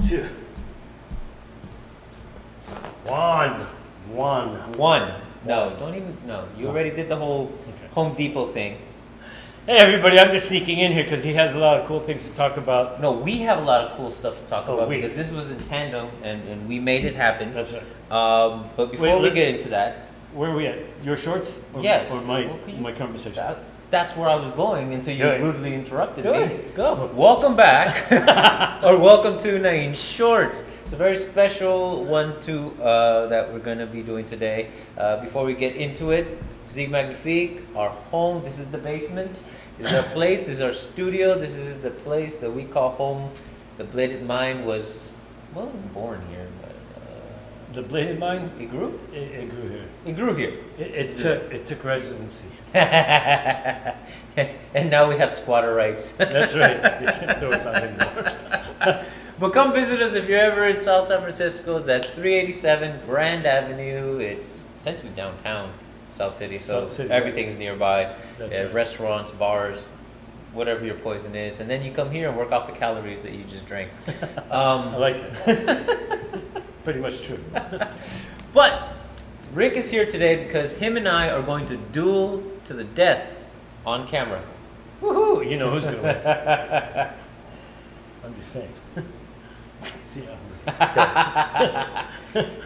2, 1. One. No, don't even. No, you already did the whole Home Depot thing. Hey everybody, I'm just sneaking in here because he has a lot of cool things to talk about. No, we have a lot of cool stuff to talk about we. because this was in tandem and we made it happen. That's right. But before we get into that, where are we at? Your shorts? Yes. Or my conversation? That's where I was going until you rudely interrupted me. Go. Welcome back, or welcome to Nain Shorts. It's a very special one too that we're going to be doing today. Before we get into it, Physique Magnifique, our home. This is the basement. This is our place. This is our studio. This is the place that we call home. The Bladed Mind was born here. The Bladed Mind? It grew? It grew here. It grew here. It took residency. And now we have squatter rights. That's right. You can't throw us out anymore. But come visit us if you're ever in South San Francisco. That's 387 Grand Avenue. It's essentially downtown South City, so everything's nearby. Right. Restaurants, bars, whatever your poison is. And then you come here and work off the calories that you just drank. I like it. Pretty much true. But Rick is here today because him and I are going to duel to the death on camera. Woohoo! You know who's going to win. I'm just saying. See,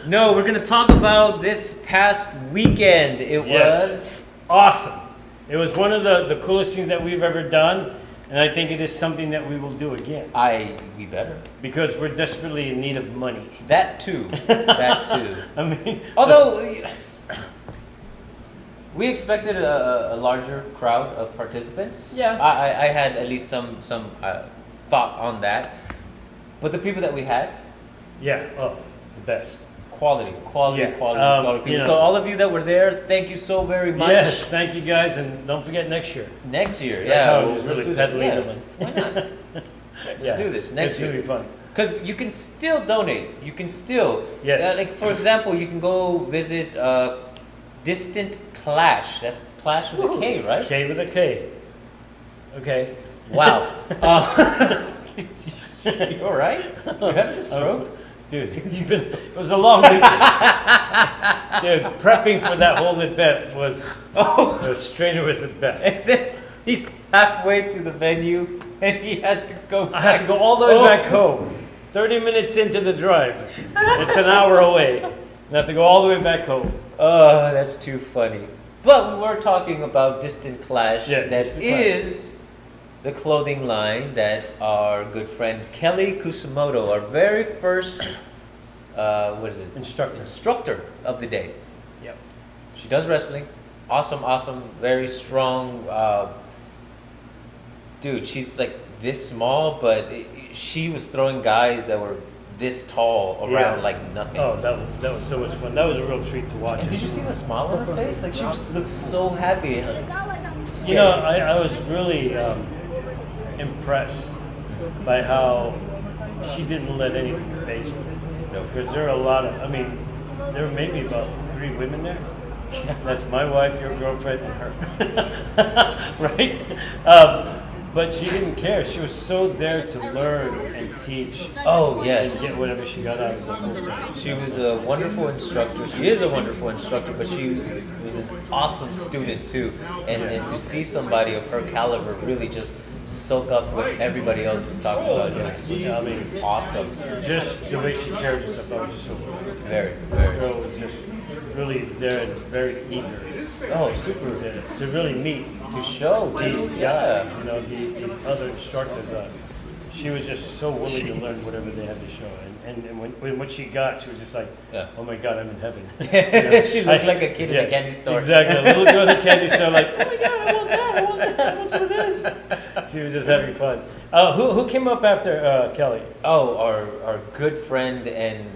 No, we're going to talk about this past weekend. It was awesome. It was one of the coolest things that we've ever done. And I think it is something that we will do again. We better. Because we're desperately in need of money. That too. That too. I mean... Although, we expected a larger crowd of participants. Yeah. I had at least some thought on that. But the people that we had... Yeah, the best. Quality people. You know, so all of you that were there, thank you so very much. Yes, thank you guys, and don't forget next year. Next year, Let's really peddling. Why not? Let's do this next year. It's really fun. Because you can still donate. You can still. Yes. Like, for example, you can go visit Distant Clash. That's Clash with a K, right? K with a K. Okay. Wow. You all right? You having a stroke? Dude, it was a long weekend. Dude, prepping for that whole event was strenuous at best. And then he's halfway to the venue and he has to go back. I had to go all the way back home. 30 minutes into the drive. It's an hour away. And I have to go all the way back home. Oh, that's too funny. But we're talking about Distant Clash. Yeah, that is the clothing line that our good friend Kelly Kusumoto, our very first instructor of the day. Yep. She does wrestling. Awesome, very strong. Dude, she's like this small, but she was throwing guys that were this tall around like nothing. Oh, that was so much fun. That was a real treat to watch. And did you see the smile on her face? Like she looked so happy. You know, I was really impressed by how she didn't let anything faze her. No. Because there are a lot of, there were maybe about 3 women there. That's my wife, your girlfriend, and her. Right? But she didn't care. She was so there to learn and teach. Oh, yes. And get whatever she got out of it. She was a wonderful instructor. She is a wonderful instructor, but she was an awesome student too. And to see somebody of her caliber really just soak up what everybody else was talking about. It was awesome. Just the way she carried herself, I was just so impressed. Very. This girl was just really there and very eager. Oh, super. To really meet. To show these guys, these other instructors. She was just so willing to learn whatever they had to show. And when what she got, she was just like, oh my God, I'm in heaven. She looked like a kid in a candy store. Exactly. A little girl in the candy store like, oh my God, I want that. What's with this? She was just having fun. Who came up after Kelly? Oh, our good friend, and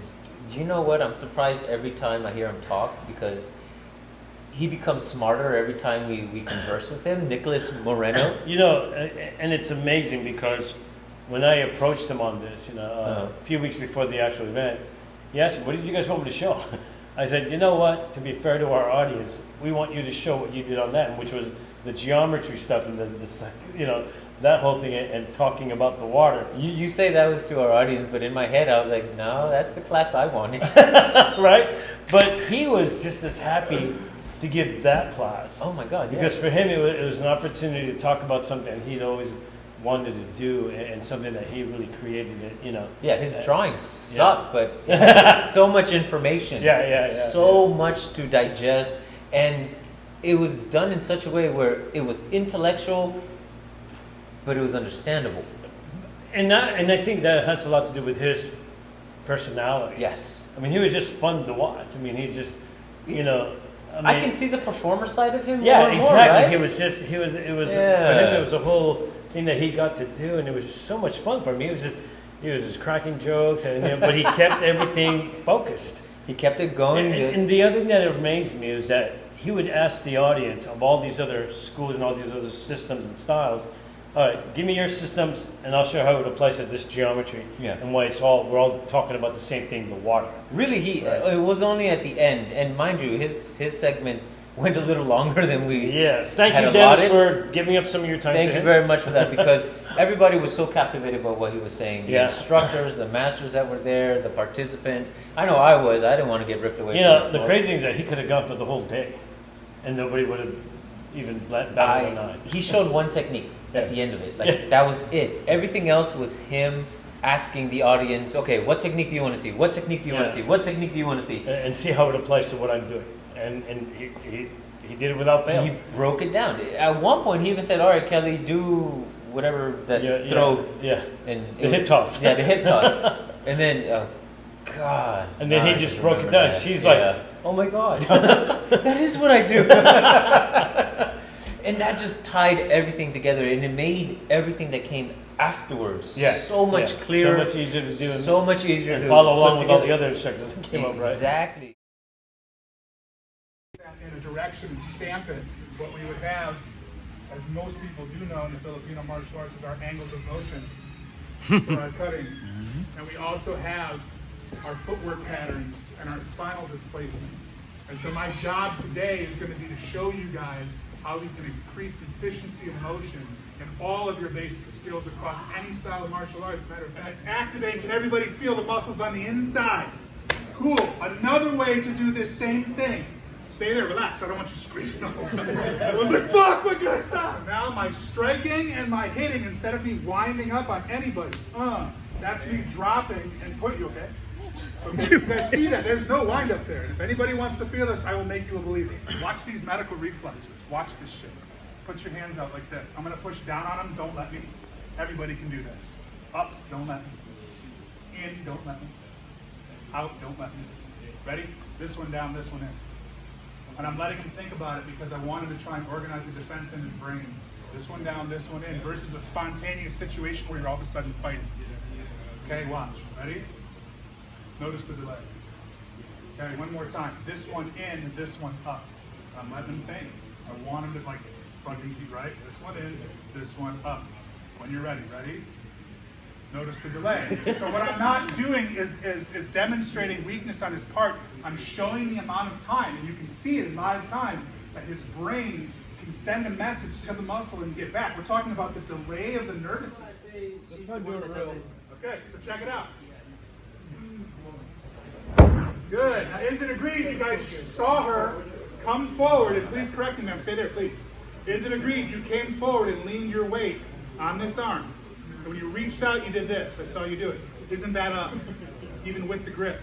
you know what? I'm surprised every time I hear him talk because he becomes smarter every time we converse with him. Nicholas Moreno. And it's amazing because when I approached him on this, a few weeks before the actual event, he asked me, what did you guys want me to show? I said, you know what, to be fair to our audience, we want you to show what you did on that, which was the geometry stuff and the that whole thing and talking about the water. You say that was to our audience, but in my head I was like, no, that's the class I wanted. Right? But he was just as happy to give that class. Oh my God! Because yes. for him, it was an opportunity to talk about something he'd always wanted to do and something that he really created. Yeah, his drawings suck, but it has so much information. So much to digest, and it was done in such a way where it was intellectual, but it was understandable. And I think that has a lot to do with his personality. Yes. I mean, he was just fun to watch. I mean, he just, I can see the performer side of him. Yeah, more and exactly. More, right? It was for him. It was a whole thing that he got to do, and it was just so much fun for him. He was just cracking jokes, but he kept everything focused. He kept it going. And the other thing that amazed me is that he would ask the audience of all these other schools and all these other systems and styles, all right, give me your systems, and I'll show how it applies to this geometry. Yeah. And why we're all talking about the same thing, the water. Really, it was only at the end, and mind you, his segment went a little longer than we. Yes, thank had you, Dennis, allotted. for giving up some of your time. Thank you very much for that, because everybody was so captivated by what he was saying. The Yeah. instructors, the masters that were there, the participants. I know I was. I didn't want to get ripped away. The crazy thing is that he could have gone for the whole day, and nobody would have even batted an eye. He showed one technique at the end of it. That was it. Everything else was him asking the audience, okay, what technique do you want to see? What technique do you want to see? What technique do you want to see? And see how it applies to what I'm doing. And he did it without fail. He broke it down. At one point, he even said, all right, Kelly, do whatever that throw. Yeah. And the hip toss. Yeah, the hip toss. And then, God. And then he just broke it down. That. She's like, oh my God. That is what I do. And that just tied everything together, and it made everything that came afterwards so much clearer. So much easier to do. So much easier to follow along with all the other instructors that came up, right? Exactly. In a direction and stamp it, what we would have, as most people do know in the Filipino martial arts, is our angles of motion for our cutting. And we also have our footwork patterns and our spinal displacement. And so my job today is going to be to show you guys how we can increase efficiency of motion in all of your basic skills across any style of martial arts. Matter of fact, it's activate. Can everybody feel the muscles on the inside? Cool. Another way to do this same thing. Stay there, relax. I don't want you squeezing the whole time. Everyone's like, fuck, we're gonna stop. Now my striking and my hitting, instead of me winding up on anybody, that's me dropping and put you, okay? Okay, you guys see that? There's no wind up there. And if anybody wants to feel this, I will make you a believer. Watch these medical reflexes. Watch this shit. Put your hands out like this. I'm gonna push down on them, don't let me. Everybody can do this. Up, don't let me. In, don't let me. Out, don't let me. Ready? This one down, this one in. And I'm letting him think about it because I want him to try and organize a defense in his brain. This one down, this one in, versus a spontaneous situation where you're all of a sudden fighting. Okay, watch. Ready? Notice the delay. Okay, one more time. This one in, this one up. I'm letting him think. I want him to like fucking keep right. This one in, this one up. When you're ready, ready? Notice the delay. So what I'm not doing is demonstrating weakness on his part. I'm showing the amount of time, and you can see it in live time, that his brain can send a message to the muscle and get back. We're talking about the delay of the nervous system. Just try to do it real. Okay, so check it out. Good. Now, is it agreed you guys saw her come forward, and please correct me, ma'am. Stay there, please. Is it agreed you came forward and leaned your weight on this arm? And when you reached out, you did this. I saw you do it. Isn't that even with the grip?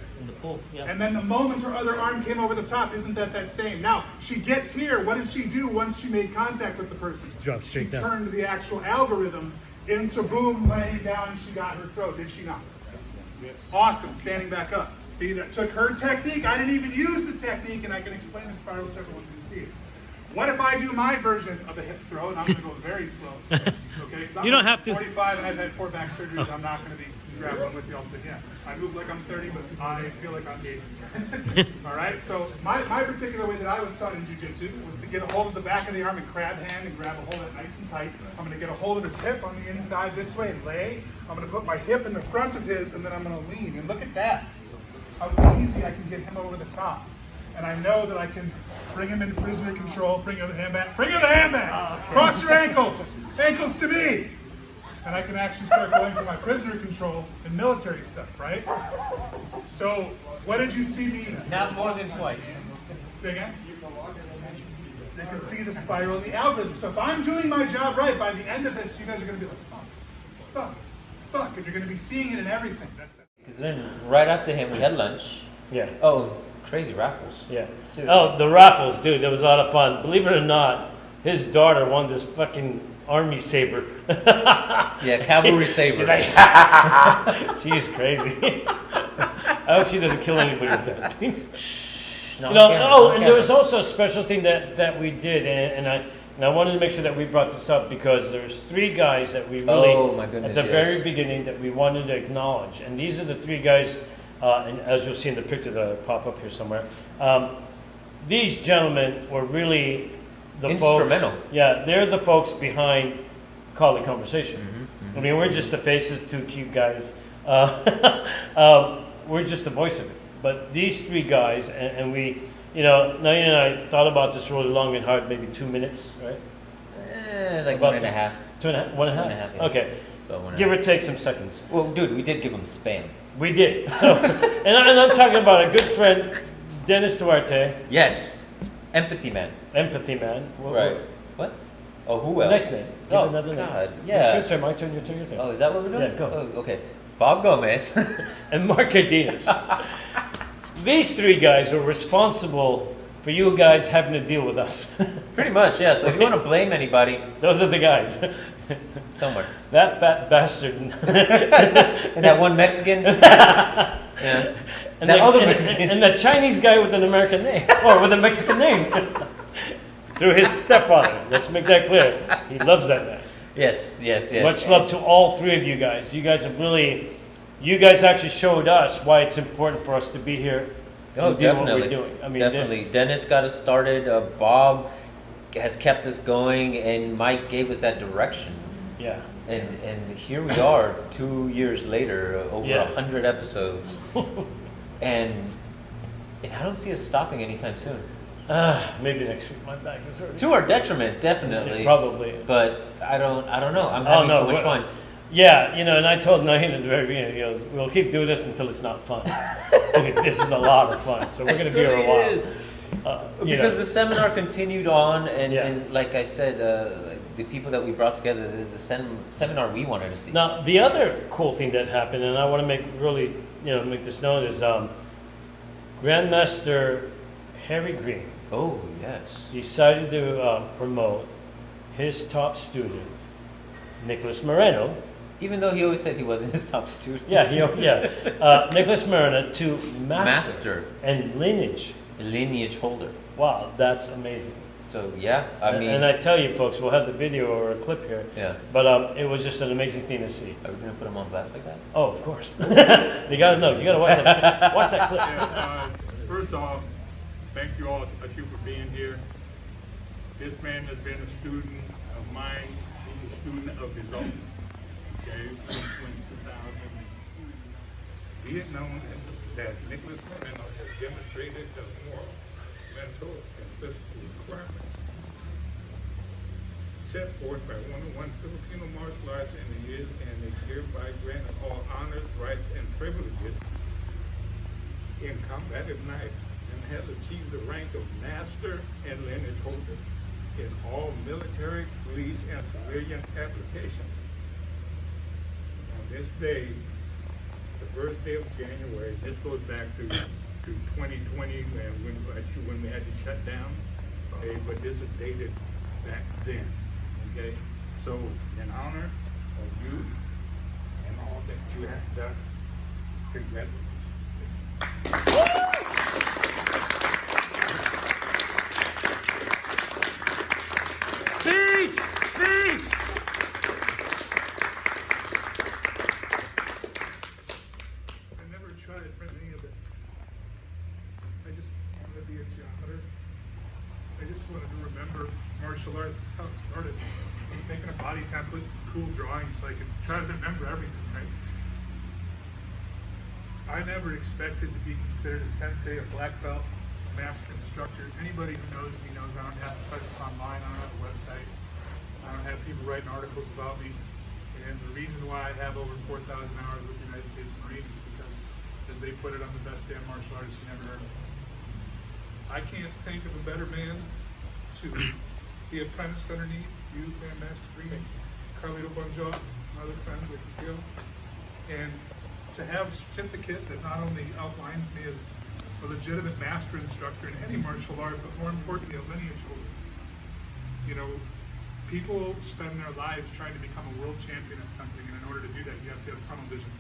And then the moment her other arm came over the top, isn't that same? Now, she gets here. What did she do once she made contact with the person? Drop straight down. She turned the actual algorithm into boom, laying down, and she got her throat. Did she not? Yes. Awesome. Standing back up. See, that took her technique. I didn't even use the technique, and I can explain the spiral so everyone can see it. What if I do my version of a hip throw, and I'm going to go very slow? Okay? You don't have to. 45, and I've had 4 back surgeries. I'm not going to be grappling with y'all again. I move like I'm 30, but I feel like I'm 80. All right? So my particular way that I was taught in jiu-jitsu was to get a hold of the back of the arm and crab hand and grab a hold of it nice and tight. I'm going to get a hold of his hip on the inside this way and lay. I'm going to put my hip in the front of his, and then I'm going to lean. And look at that. How easy I can get him over the top. And I know that I can bring him into prisoner control, bring your other hand back. Bring your other hand back! Okay. Cross your ankles! Ankles to me! and I can actually start going for my prisoner control and military stuff, right? So, what did you see me in? Not more than twice. Say again? You can see the spiral in the algorithm. So if I'm doing my job right, by the end of this, you guys are going to be like, fuck, and you're going to be seeing it in everything. That's it. Because then right after him, we had lunch. Yeah. Oh, crazy raffles. Yeah. Seriously. Oh, the raffles, dude. That was a lot of fun. Believe it or not, his daughter won this fucking army saber. Yeah, cavalry saber. She's like, she's crazy. I hope she doesn't kill anybody with that thing. No, You know, camera, oh, no and there was camera. also a special thing that we did, and I wanted to make sure that we brought this up because there's three guys that we really, Oh, my goodness, at the yes. very beginning, that we wanted to acknowledge. And these are the three guys, and as you'll see in the picture that'll pop up here somewhere, these gentlemen were really the Instrumental. folks. Yeah, they're the folks behind Call It Conversation. I mean, we're just the faces, two cute guys. We're just the voice of it. But these three guys, and we, you know, Nain and I thought about this really long and hard, maybe 2 minutes, right? Like About 1.5. 2.5, 1.5? 1.5, yeah. Okay. About 1.5. Give or take some seconds. Well, dude, we did give him spam. We did. So, and I'm talking about a good friend, Dennis Duarte, Yes. Empathy man. empathy man. Right. What? Oh, who else? Next name. Give Oh, another name. God. It's Yeah. your turn, my turn, your turn, your turn. Oh, is that what we're doing? Yeah, go. Oh, okay. Bob Gomez. And Mark Cardenas. These three guys were responsible for you guys having to deal with us. Pretty much, yeah. So if you want to blame anybody, Those are the guys. somewhere. That fat bastard. And that one Mexican. Yeah. And That other and, Mexican. and that Chinese guy with an American name. Or with a Mexican name. Through his stepfather. Let's make that clear. He loves that man. Yes. Much love to all three of you guys. You guys have really, you guys actually showed us why it's important for us to be here Oh, and do definitely. what we're doing. I mean, Definitely. Dennis got us started. Bob has kept us going, and Mike gave us that direction. Yeah. And here we are, 2 years later, over Yeah. 100 episodes, and I don't see us stopping anytime soon. Maybe next week. My back is hurting. To our detriment, definitely. Yeah, probably. But I don't know. I'm Oh, having no, too much we're- fun. Yeah, you know, and I told Nain at the very beginning, he goes, we'll keep doing this until it's not fun. Okay, this is a lot of fun, so we're going to be here a while. It is. You Because know. the seminar continued on, and, Yeah. and like I said, the people that we brought together, is the seminar we wanted to see. Now, the other cool thing that happened, and I want to make this known, is Grandmaster Harry Green Oh, yes. decided to promote his top student, Nicholas Moreno. Even though he always said he wasn't his top student. Nicholas Moreno to master and lineage. Lineage holder. Wow, that's amazing. So, yeah, I mean. And I tell you, folks, we'll have the video or a clip here. Yeah. But it was just an amazing thing to see. Are we going to put him on blast like that? Oh, of course. You gotta know. You gotta watch that. Watch that clip. Yeah, first off, thank you all for being here. This man has been a student of mine. He's a student of his own. Okay, since 2000. Be it known that Nicholas Moreno has demonstrated the moral, mental, and physical requirements set forth by 101 Filipino martial arts and is hereby granted all honors, rights, and privileges in combative knife, and has achieved the rank of master and lineage holder in all military, police, and civilian applications. On this day, the first day of January, this goes back to 2020 when we had to shut down, okay, but this is dated back then, okay? So in honor of you and all that you have done, congratulations. Speech! I never tried for any of this. I just wanted to be a geometer. I just wanted to remember martial arts. That's how it started. Making a body template, some cool drawings so I could try to remember everything, right? I never expected to be considered a sensei, a black belt, a master instructor. Anybody who knows me knows I don't have a presence online, I don't have a website. I don't have people writing articles about me. And the reason why I have over 4,000 hours with the United States Marines is because, as they put it, I'm the best damn martial artist you never heard of. I can't think of a better man to be apprenticed underneath you, Grandmaster Green, Carlito Bonjour, and other friends like Gil, and to have a certificate that not only outlines me as a legitimate master instructor in any martial art, but more importantly, a lineage holder. You know, people spend their lives trying to become a world champion at something, and in order to do that, you have to have tunnel vision.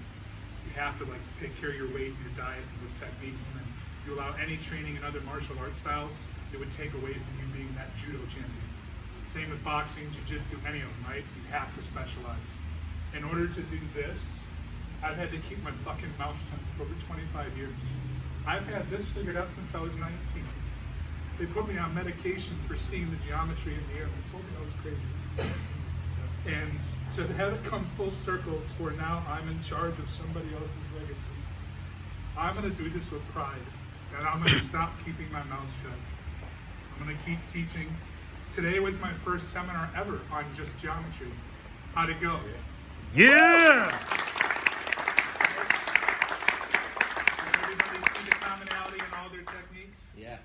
You have to take care of your weight, your diet, and those techniques, and then you allow any training in other martial art styles, it would take away from you being that judo champion. Same with boxing, jiu-jitsu, any of them, right? You have to specialize. In order to do this, I've had to keep my fucking mouth shut for over 25 years. I've had this figured out since I was 19. They put me on medication for seeing the geometry in the air. They told me I was crazy. And to have it come full circle to where now I'm in charge of somebody else's legacy, I'm gonna do this with pride. And I'm gonna stop keeping my mouth shut. I'm gonna keep teaching. Today was my first seminar ever on just geometry. How'd it go? Yeah! Everybody see the commonality in all their techniques? Yeah.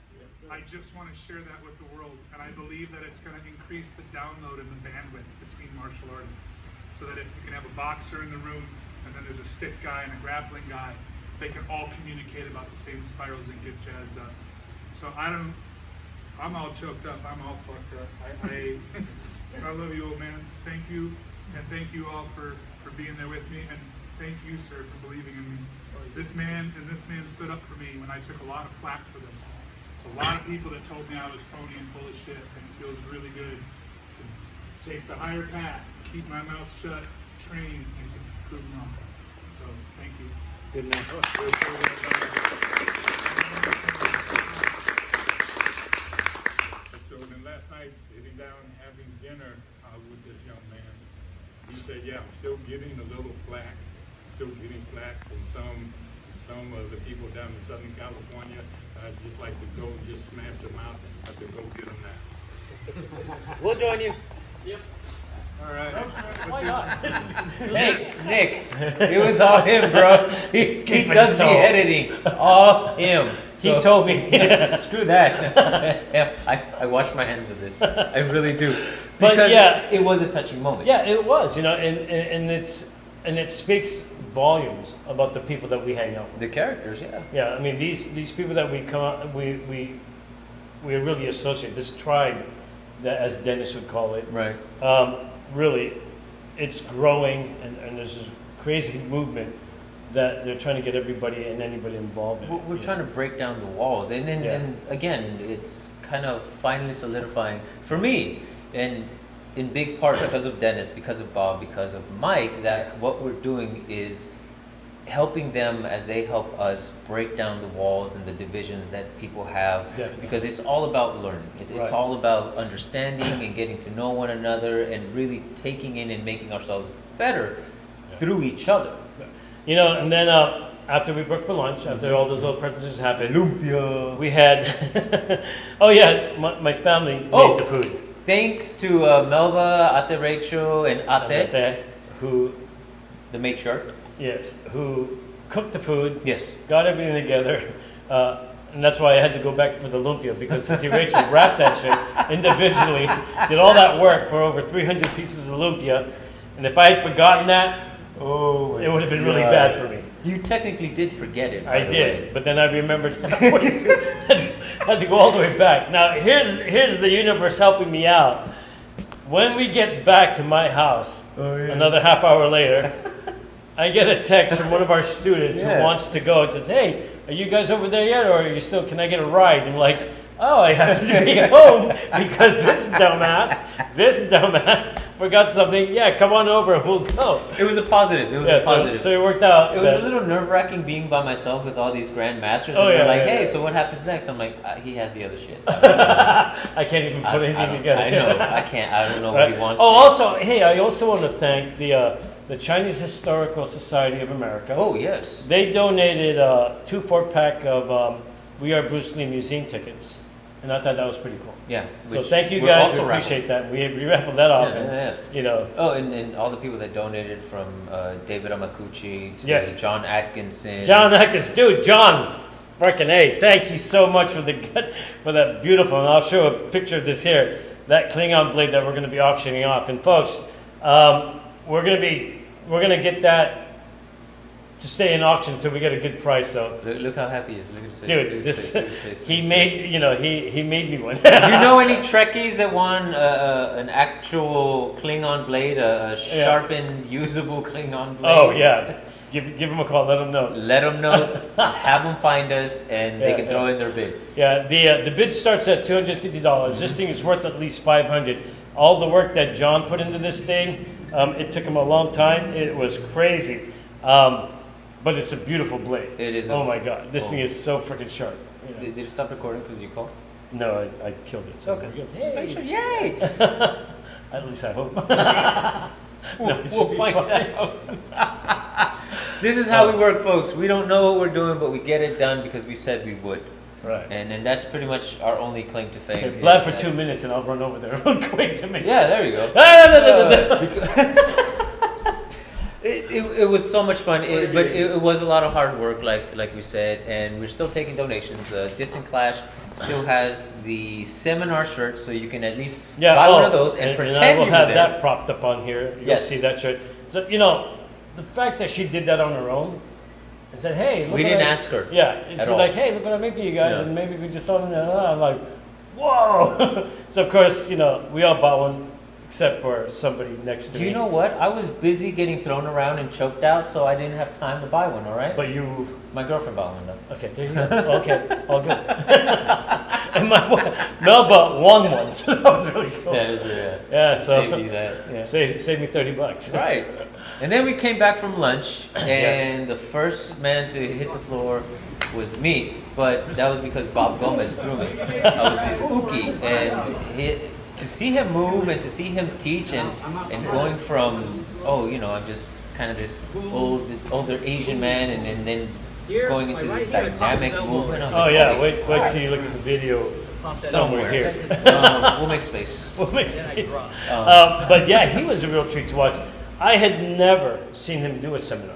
I just want to share that with the world, and I believe that it's going to increase the download and the bandwidth between martial artists, so that if you can have a boxer in the room, and then there's a stick guy and a grappling guy, they can all communicate about the same spirals and get jazzed up. So I'm all choked up, I'm all fucked up. I love you, old man. Thank you, and thank you all for being there with me, and thank you, sir, for believing in me. This man stood up for me when I took a lot of flack for this. So a lot of people that told me I was phony and full of shit, and it feels really good to take the higher path, keep my mouth shut, train, and to prove them wrong. So thank you. Good night. So then last night, sitting down having dinner with this young man, he said, yeah, I'm still getting a little flack, and some of the people down in Southern California just like to go just smash them out. I said, go get them now. We'll join you. All right. Why not? Thanks, Nick. It was all him, bro. He does the editing. All him. He told me. Screw that. Yeah, I wash my hands of this. I really do. But Because yeah. it was a touching moment. Yeah, it was, and it speaks volumes about the people that we hang out with. The characters, yeah. Yeah, I mean these people that we come out, we really associate this tribe, that as Dennis would call it. Right. Really, it's growing, and there's this crazy movement that they're trying to get everybody and anybody involved in. We're trying to break down the walls, and again, it's kind of finally solidifying for me, and in big part because of Dennis, because of Bob, because of Mike, that what we're doing is helping them as they help us break down the walls and the divisions that people have. Definitely. Because it's all about learning. It's Right. all about understanding and getting to know one another and really taking in and making ourselves better through each other. And then after we broke for lunch, after all those little presentations happened, Lumpia. we had, oh yeah, my family made the food. Thanks to Melba, Ate Rachel, and Ate, Who, the matriarch. yes, who cooked the food, Yes. got everything together, and that's why I had to go back for the lumpia, because Auntie Rachel wrapped that shit individually, did all that work for over 300 pieces of lumpia, and if I had forgotten that, it would have been really bad for me. You technically did forget it. I by the did, way. but then I remembered halfway through, had to go all the way back. Now, here's the universe helping me out. When we get back to my house, another half hour later, I get a text from one of our students who wants to go and says, "Hey, are you guys over there yet, or are you still? Can I get a ride?" And I'm like, "Oh, I have to be home because this dumbass forgot something. Yeah, come on over and we'll go." It was a positive. It was a positive. So it worked out. It was a little nerve-wracking being by myself with all these grandmasters. Oh, And they're yeah, like, yeah, hey, yeah. so what happens next? I'm like, he has the other shit. I can't even put anything together. I know. I can't. I don't know Right. what he wants. Oh, next. also, hey, I also want to thank the Chinese Historical Society of America. Oh, yes. They donated 2 4-pack of We Are Bruce Lee museum tickets And I thought that was pretty cool. Yeah. So which thank you we're guys. also We appreciate that. We raffled that off. Yeah, And, you know. Oh, and all the people that donated, from David Amakuchi to Yes. John Atkinson. John Atkins, dude, John, freaking A, thank you so much for for that beautiful, and I'll show a picture of this here, that Klingon blade that we're going to be auctioning off. And folks, we're going to get that to stay in auction until we get a good price. So, Look how happy he is. Look at his face. dude, Look at this his face, look at his face, he look at made his face. he made me one. Do you know any Trekkies that won an actual Klingon blade, a sharpened, usable Klingon blade? Oh yeah, give him a call. Let him know. Let them know. Have them find us, and they Yeah, can throw in their bid. Yeah, the bid starts at $250. This thing is worth at least $500. All the work that John put into this thing, it took him a long time. It was crazy, but it's a beautiful blade. It is. Oh my God, this thing is so freaking sharp. You know. Did it stop recording because you called? No, I killed it. So Okay. we're good. Just make sure. Yay! At least I hope. We'll find out. This is how we work, folks. We don't know what we're doing, but we get it done because we said we would. Right. And that's pretty much our only claim to fame. Okay, is blab for that- 2 minutes and I'll run over there real quick to make Yeah, there you go. It was so much fun, but it was a lot of hard work, like we said, and we're still taking donations. Distant Clash still has the seminar shirt, so you can at least buy one of those and pretend I will you have were there. that propped up on here. You'll Yes. see that shirt. So the fact that she did that on her own and said, "Hey, look We what didn't I-" ask her. Yeah, she's at all. like, "Hey, look what I made for you guys," Yeah. and maybe we just saw them. I'm like, "Whoa!" So of course, we all bought one except for somebody next to Do me. you know what? I was busy getting thrown around and choked out, so I didn't have time to buy one. All right. But you. My girlfriend bought one though. Okay, there you go. Okay, all good. And Mel bought one, so that was really cool. Yeah, it was really. Yeah, so Saved you that. Yeah. Save me $30. Right. And then we came back from lunch, and Yes. the first man to hit the floor was me. But that was because Bob Gomez threw me. I was his uki, and to see him move and to see him teach, and going from I'm just kind of this older Asian man, and then going into this dynamic movement. I was Oh like, yeah, holy wait crap. till you look at the video somewhere here. We'll make space. What makes it? But yeah, he was a real treat to watch. I had never seen him do a seminar.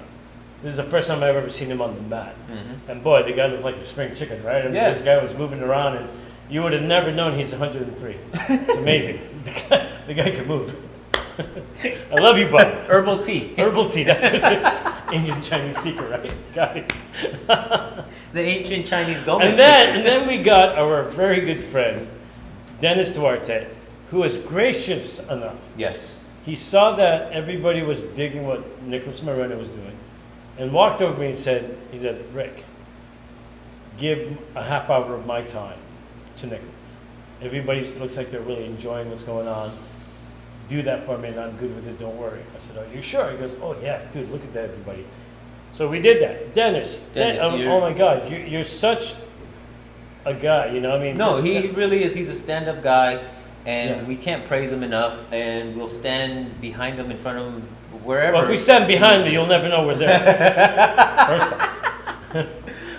This is the first time I've ever seen him on the mat. Mhm. And boy, the guy looked like a spring chicken, right? I mean, Yeah. This guy was moving around, and you would have never known he's 103. It's amazing. The guy can move. I love you, bud. Herbal tea. Herbal tea, that's Indian Chinese secret, right? Got it. The ancient Chinese Gomez. And then we got our very good friend, Dennis Duarte, who was gracious enough. Yes. He saw that everybody was digging what Nicholas Moreno was doing and walked over to me and said, "Rick, give a half hour of my time to Nicholas. Everybody looks like they're really enjoying what's going on. Do that for me and I'm good with it, don't worry." I said, "Are you sure?" He goes, "Oh yeah, dude, look at that, everybody." So we did that. Dennis, oh my God, you're such a guy, I mean. No, he really is. He's a stand-up guy, and Yeah. we can't praise him enough. And we'll stand behind him, in front of him, wherever. Well, if we stand behind you, you'll never know we're there. First off.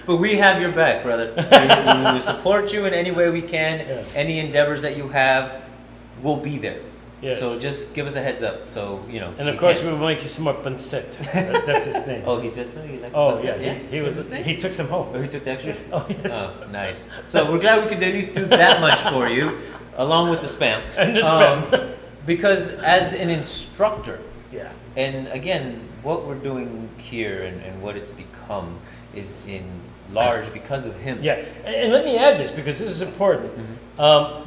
But we have your back, brother. We will support you in any way we can. Yeah. Any endeavors that you have, we'll be there. Yes. So just give us a heads up. So And of course, we will make you some more pancit. That's his thing. Oh, he did say he likes. Oh pancit? yeah, he What's was. his name? He took some home. Oh, he took the extras. Oh yes. Oh, nice. So we're glad we could at least do that much for you, along with the spam. And the spam. Because as an instructor, Yeah. and again, what we're doing here and what it's become is in large because of him. Yeah, and let me add this because this is important.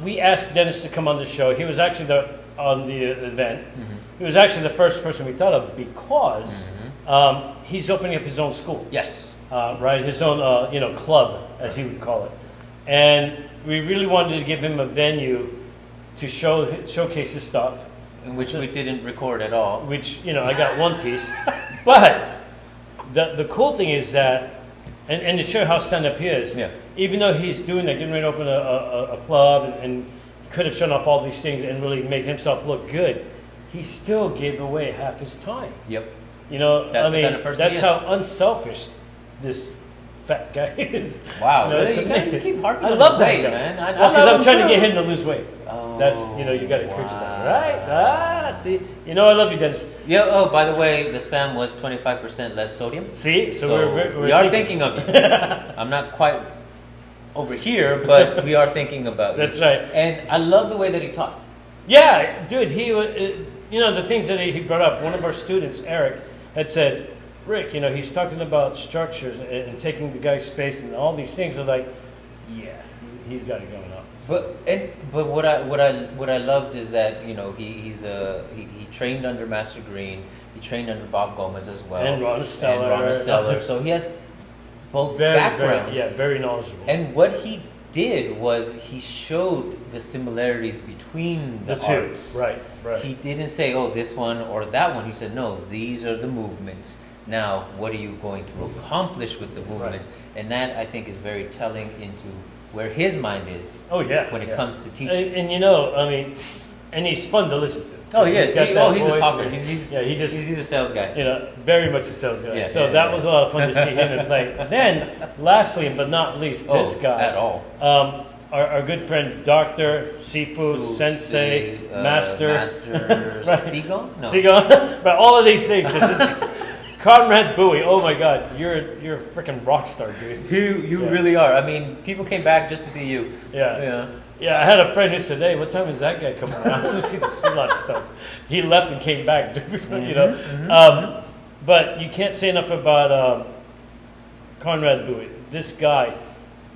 We asked Dennis to come on the show. He was actually on the event. He was actually the first person we thought of because he's opening up his own school. Yes. Right, his own club, as he would call it, and we really wanted to give him a venue to showcase his stuff. In which we didn't record at all. Which I got one piece, but the cool thing is that. And to show how stand-up he is, Yeah. even though he's doing that, getting ready to open a club, and he could have shown off all these things and really made himself look good, he still gave away half his time. Yep. That's the kind of person that's he is. how unselfish this fat guy is. Wow, You know, really? it's amazing. You keep harping I on love his that weight, guy, man. I because love I'm trying to too. get him to lose weight. That's, you know, you got to encourage that, right? Ah, see, you know, I love you, Dennis. Yeah. Oh, by the way, the spam was 25% less sodium. See, so we're we are thinking of you. I'm not quite over here, but we are thinking about you. That's right. And I love the way that he taught. Yeah, dude, you know, the things that he brought up. One of our students, Eric, had said, Rick, you know, he's talking about structures and taking the guy's space and all these things. I'm like, yeah, he's got it going on. But what I loved is that, you know, he trained under Master Green. He trained under Bob Gomez as well. And Ron Esteller. So he has both backgrounds. Very knowledgeable. And what he did was he showed the similarities between the two, arts. right. He didn't say, oh, this one or that one. He said, no, these are the movements. Now, what are you going to accomplish with the movements? Right. And that, I think, is very telling into where his mind is. Oh, yeah. When it comes to teaching. And you know, I mean, and he's fun to listen to. Oh, yes. He's a voice talker. and, He's a sales guy. You know, very much a sales guy. Yeah, so that was a lot of fun to see him and play. Then, lastly, but not least, this guy. At all. Our good friend, Dr. Sifu, Sensei, Master. Right. Sigon? No. Sigon. But all of these things. It's just, Conrad Bowie, oh my God, you're a freaking rock star, dude. You really are. I mean, people came back just to see you. Yeah. I had a friend who said, "Hey, what time is that guy coming around? I want to see the Sulach stuff." He left and came back, you know. But you can't say enough about Conrad Bowie. This guy,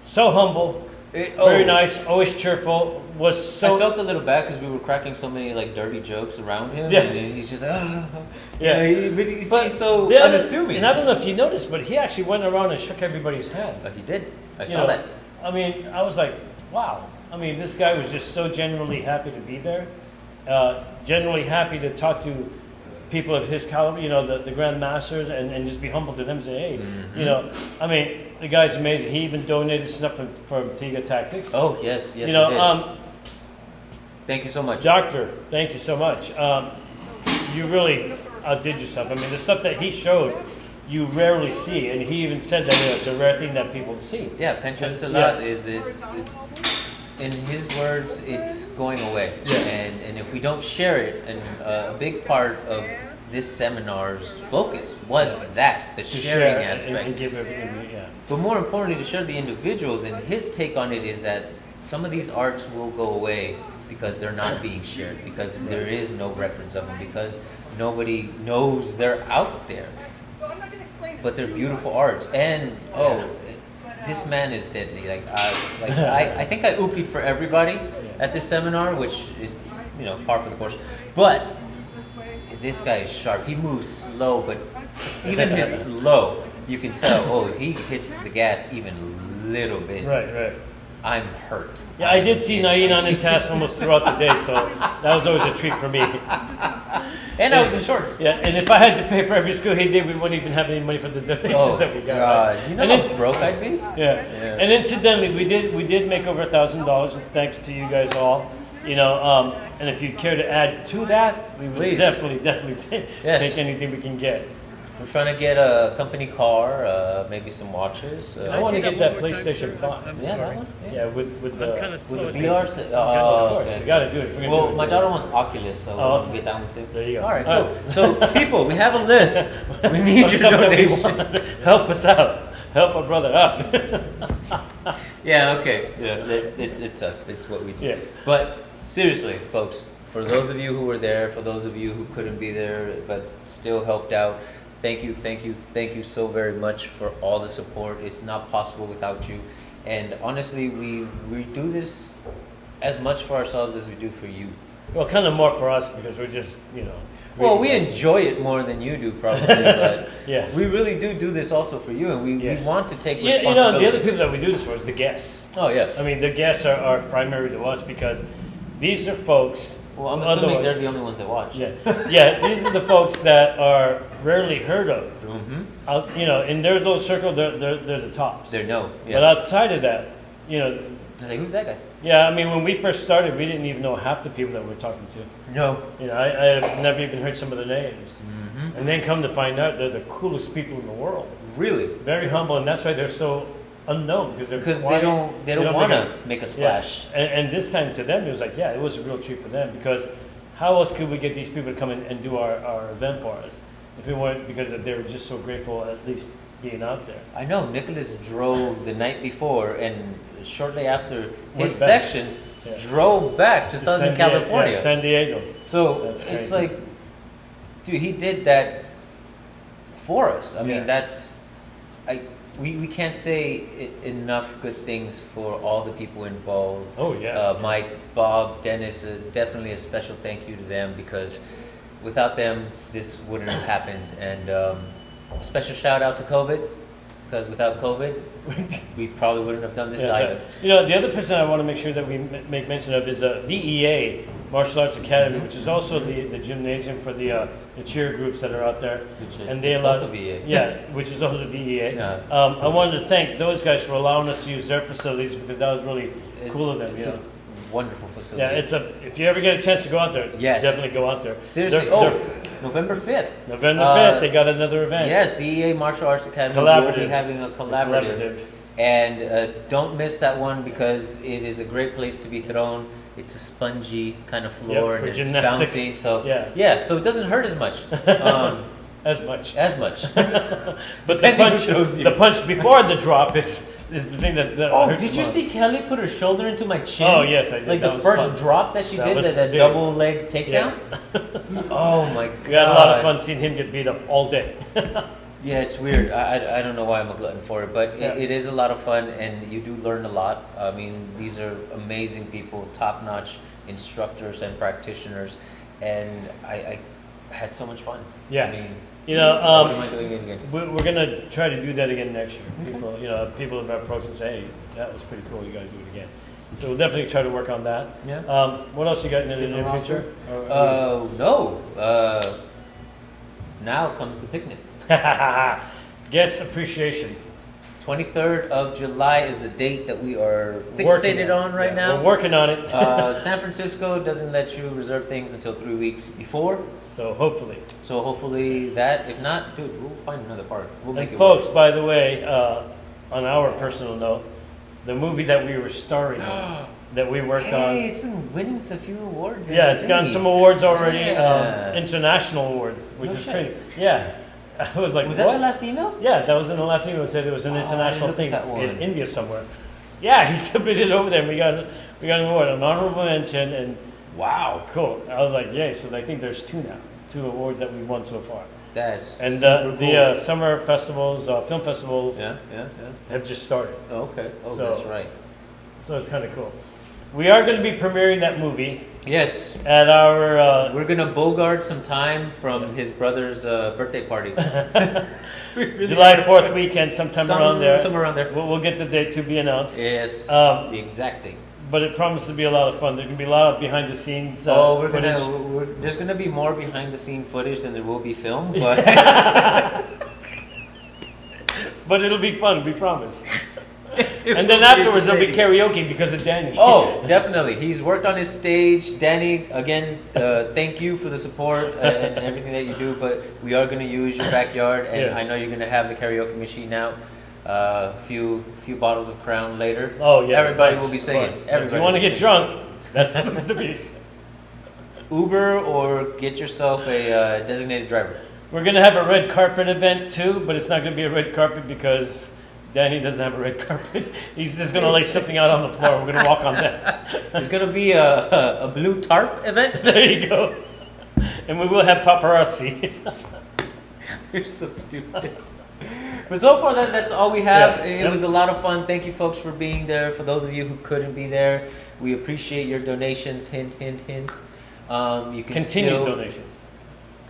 so humble, very nice, always cheerful. I felt a little bad because we were cracking so many like dirty jokes around him. Yeah. And he's just but he's so the unassuming. And I don't know if you noticed, but he actually went around and shook everybody's hand. He did. I saw that. I mean, I was like, wow. I mean, this guy was just so genuinely happy to be there, genuinely happy to talk to people of his caliber, you know, the Grand Masters, and just be humble to them and say, hey, you know, I mean, the guy's amazing. He even donated stuff from Tiga Tactics. Oh, yes, you know, he did. Thank you so much. Doctor, thank you so much. You really outdid yourself. I mean, the stuff that he showed, you rarely see, and he even said that it's a rare thing that people see. Yeah, Pencha Salat is in his words, it's going away. Yeah. And if we don't share it, and a big part of this seminar's focus was the sharing aspect. And give everything, But more importantly, to share the individuals, and his take on it is that some of these arts will go away because they're not being shared, because there is no records of them, because nobody knows they're out there. But they're beautiful arts, and this man is deadly. I think I ookied for everybody at this seminar, which par for the course. But this guy is sharp. He moves slow, but even his slow, you can tell. Oh, if he hits the gas even a little bit, right. I'm hurt. Yeah, I did see Nain on his ass almost throughout the day, so that was always a treat for me. And I was in shorts. Yeah, and if I had to pay for every school he did, we wouldn't even have any money for the donations that we got. God. Right? You know how broke I'd be? Yeah. And incidentally, we did make over $1,000 thanks to you guys all. You know, and if you care to add to that, we would definitely take anything we can get. We're trying to get a company car, maybe some watches. I want to get that PlayStation 5. Yeah, that one. Yeah, with the VR. Of course, we got to do it. Well, my daughter wants Oculus, so we can get that one too. There you go. All right, cool. So, people, we have a list. We need your donation. Help us out. Help our brother out. Yeah. Okay. Yeah. It's us. It's what we do. Yes. But seriously, folks, for those of you who were there, for those of you who couldn't be there but still helped out. Thank you so very much for all the support. It's not possible without you. And honestly, we do this as much for ourselves as we do for you. Well, kind of more for us because we're just, you know. Well, we enjoy it more than you do probably, but yes. We really do this also for you, and we want to take responsibility. You know, the other people that we do this for is the guests. Oh, yeah. I mean, the guests are primary to us because these are folks. Well, I'm assuming they're the only ones that watch. Yeah, these are the folks that are rarely heard of. Mm-hmm. You know, in their little circle, they're the tops. They're known. Yeah. But outside of that, you know. I like, who's that guy? Yeah, I mean, when we first started, we didn't even know half the people that we're talking to. No. You know, I have never even heard some of the names. Mm-hmm. And then come to find out, they're the coolest people in the world. Really? Very humble, and that's why they're so unknown because they're Because quiet. they don't want make to make a Yeah. splash. And this time to them, it was like, yeah, it was a real treat for them because how else could we get these people to come in and do our event for us if we weren't because they were just so grateful at least being out there. I know Nicholas drove the night before, and shortly after Went his back. section, Yeah. drove back to Southern California. San Diego. So That's it's crazy. like, dude, he did that for us. I mean, Yeah. we can't say enough good things for all the people involved. Oh yeah. Mike, Bob, Dennis, definitely a special thank you to them because without them, this wouldn't have happened. And special shout out to COVID because without COVID, we probably wouldn't have done this Yeah, either. so, you know, the other person I want to make sure that we make mention of is VEA, Martial Arts Academy, which is also the gymnasium for the cheer groups that are out there. And they It's allow, also VEA. Yeah, which is also VEA. Yeah. I wanted to thank those guys for allowing us to use their facilities because that was really cool of them. It's Yeah, a wonderful facility. yeah. If you ever get a chance to go out there, Yes. definitely go out there. Seriously. They're- November 5th. November 5th, they got another event. Yes, VEA Martial Arts Academy will Collaborative. be having a collaborative. And don't miss that one because it is a great place to be thrown. It's a spongy kind of floor Yep, for and gymnastics. it's bouncy. So Yeah. so it doesn't hurt as much. As much. As much. But the Depending punch, who shows you. the punch before the drop is the thing that. Oh, hurts did you more. see Kelly put her shoulder into my chin? Oh, yes, I did. Like That the was first fun. drop that she That did, was that very- double leg takedown. Yes. Oh my god. We had a lot of fun seeing him get beat up all day. Yeah, it's weird. I don't know why I'm a glutton for it, but Yeah. it is a lot of fun and you do learn a lot. I mean, these are amazing people, top-notch instructors and practitioners, and I had so much fun. Yeah. I mean, You know, what am I doing it again? we're gonna try to do that again next year. People have approached and say, "Hey, that was pretty cool. You got to do it again." So we'll definitely try to work on that. Yeah. What else you got in the Dinner near roster? future? Or- No. Now comes the picnic. Guest appreciation. 23rd of July is the date that we are Working fixated on right Yeah, now. We're working on it. San Francisco doesn't let you reserve things until 3 weeks before. So hopefully. So hopefully that, if not, dude, we'll find another park. We'll make And it folks, work. by the way, on our personal note, the movie that we were starring in, that we worked Hey, on. it's been winning a few awards. and Yeah, it's gotten some thingies. awards already, Yeah. international awards, which No is shit. crazy. Yeah, I was like, Was what? that the last email? Yeah, that was in the last email. It said it was an Oh, I international didn't thing look at that in one. India somewhere. Yeah, he submitted over there, and we got an award, an honorable mention, and Wow. cool. I was like, yay! So I think there's two awards that we've won so far, That's and super cool. the summer festivals, film festivals, yeah. have just started. Okay. Oh, So- that's right. So it's kind of cool. We are going to be premiering that movie Yes. at our. We're gonna bogart some time from his brother's birthday party. July 4th weekend, sometime around there. Somewhere around there. We'll get the date to be announced. Yes. Um, the exact date. But it promises to be a lot of fun. There's going to be a lot of behind the scenes footage. There's gonna be more behind the scene footage than there will be film, but But it'll be fun, we promise. And then afterwards there'll be karaoke because of Danny. oh, definitely. He's worked on his stage. Danny, again, thank you for the support and everything that you do. But we are gonna use your backyard, and Yes. I know you're gonna have the karaoke machine out. A few bottles of Crown later. Oh yeah. Everybody of will be course, singing. of course. If Everybody you want to will get be drunk, that's supposed to be. Uber or get yourself a designated driver. We're going to have a red carpet event too, but it's not going to be a red carpet because Danny doesn't have a red carpet. He's just going to lay something out on the floor. We're going to walk on that. There's gonna be a blue tarp event. There you go. And we will have paparazzi. You're so stupid. But so far, that's all we have. Yeah. It Yep. was a lot of fun. Thank you, folks, for being there. For those of you who couldn't be there, we appreciate your donations. Hint, hint, hint. You can Continued still, donations.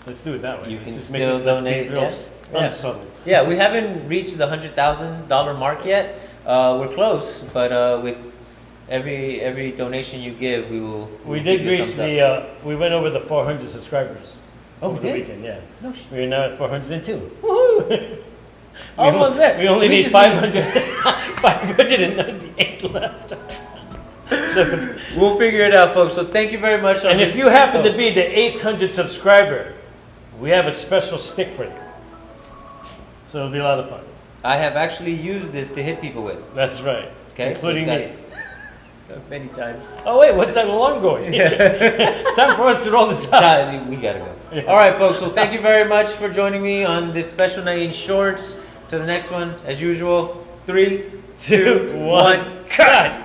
Let's do it that way. You Let's can just still let's donate, be real yeah. unsubtle. Yeah, we haven't reached the $100,000 mark yet. We're close, but with every donation you give, we will. We will did give you a reach thumbs up. we went over the 400 subscribers. Oh, over we the did? weekend, yeah. No shit. We're now at 402. Woohoo! Almost there. We only We need just 500, 598 left. So, We'll figure it out, folks. So thank you very much. and if you happen to be the 800 subscriber, we have a special stick for you. So it'll be a lot of fun. I have actually used this to hit people with. That's right. Okay, so Including it's me. got many times. Oh wait, what's that alarm going? It's time for us to roll this out. We gotta go. All right, folks. So thank you very much for joining me on this special Nain Shorts. To the next one, as usual. 3, 2, 1, cut.